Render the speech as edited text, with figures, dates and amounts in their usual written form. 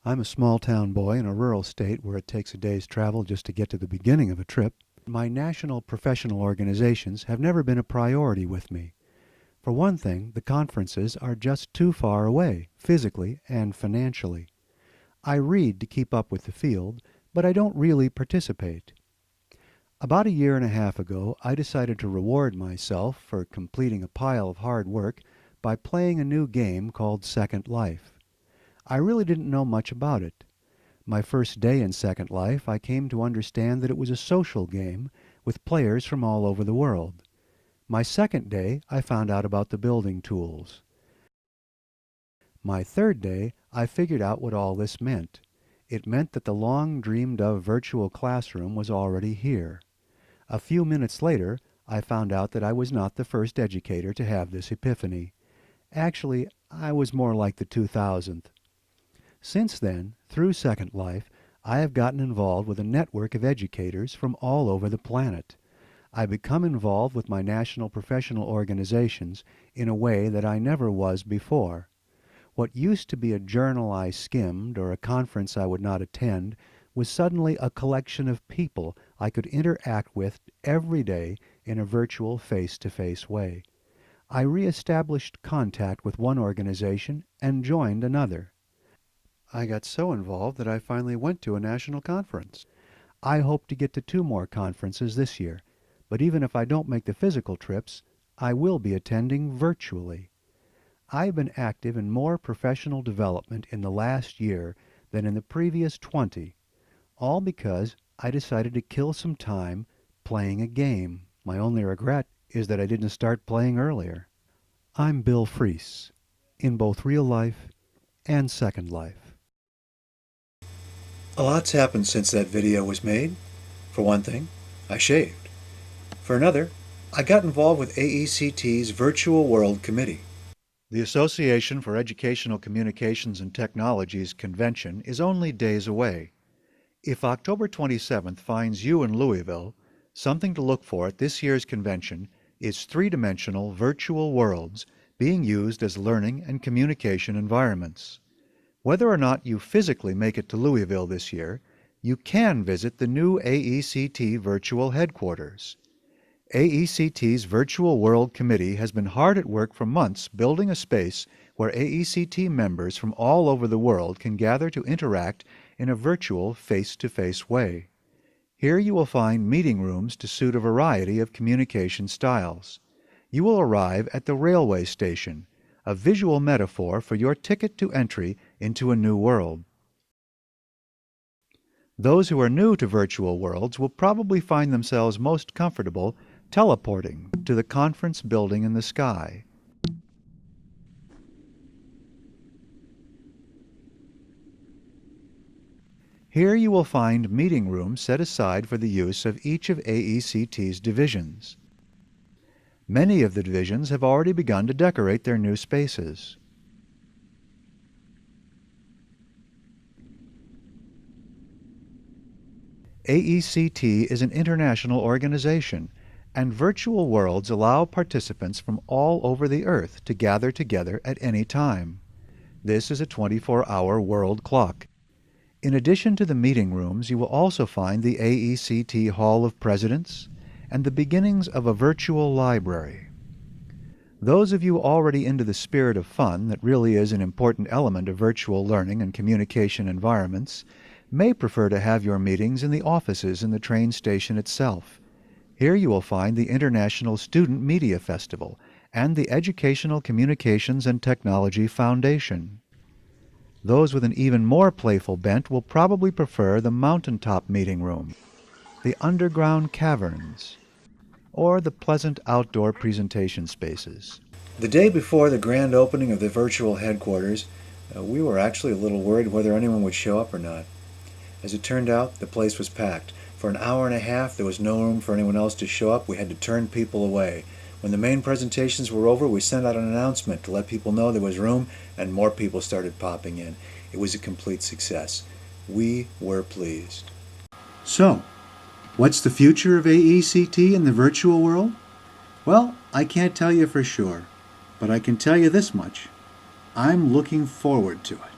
I'm a small-town boy in a rural state where it takes a day's travel just to get to the beginning of a trip. My national professional organizations have never been a priority with me. For one thing, the conferences are just too far away, physically and financially. I read to keep up with the field, but I don't really participate. About a year and a half ago, I decided to reward myself for completing a pile of hard work by playing a new game called Second Life. I really didn't know much about it. My first day in Second Life, I came to understand that it was a social game with players from all over the world. My second day, I found out about the building tools. My third day, I figured out what all this meant. It meant that the long dreamed of virtual classroom was already here. A few minutes later, I found out that I was not the first educator to have this epiphany. Actually, I was more like the 2000th. Since then, through Second Life, I have gotten involved with a network of educators from all over the planet. I become involved with my national professional organizations in a way that I never was before. What used to be a journal I skimmed or a conference I would not attend was suddenly a collection of people I could interact with every day in a virtual face-to-face way. I re-established contact with one organization and joined another. I got so involved that I finally went to a national conference. I hope to get to 2 more conferences this year, but even if I don't make the physical trips, I will be attending virtually. I've been active in more professional development in the last year than in the previous 20, all because I decided to kill some time playing a game. My only regret is that I didn't start playing earlier. I'm Bill Freese, in both real life and Second Life. A lot's happened since that video was made. For one thing, I shaved. For another, I got involved with AECT's Virtual World Committee. The Association for Educational Communications and Technologies convention is only days away. If October 27th finds you in Louisville, something to look for at this year's convention is 3-dimensional virtual worlds being used as learning and communication environments. Whether or not you physically make it to Louisville this year, you can visit the new AECT virtual headquarters. AECT's Virtual World Committee has been hard at work for months building a space where AECT members from all over the world can gather to interact in a virtual face-to-face way. Here you will find meeting rooms to suit a variety of communication styles. You will arrive at the railway station, a visual metaphor for your ticket to entry into a new world. Those who are new to virtual worlds will probably find themselves most comfortable teleporting to the conference building in the sky. Here you will find meeting rooms set aside for the use of each of AECT's divisions. Many of the divisions have already begun to decorate their new spaces. AECT is an international organization, and virtual worlds allow participants from all over the earth to gather together at any time. This is a 24-hour world clock. In addition to the meeting rooms, you will also find the AECT Hall of Presidents and the beginnings of a virtual library. Those of you already into the spirit of fun that really is an important element of virtual learning and communication environments may prefer to have your meetings in the offices in the train station itself. Here you will find the International Student Media Festival and the Educational Communications and Technology Foundation. Those with an even more playful bent will probably prefer the mountaintop meeting room, the underground caverns, or the pleasant outdoor presentation spaces. The day before the grand opening of the virtual headquarters, we were actually a little worried whether anyone would show up or not. As it turned out, the place was packed. For an hour and a half, there was no room for anyone else to show up. We had to turn people away. When the main presentations were over, we sent out an announcement to let people know there was room, and more people started popping in. It was a complete success. We were pleased. So, what's the future of AECT in the virtual world? Well, I can't tell you for sure, but I can tell you this much. I'm looking forward to it.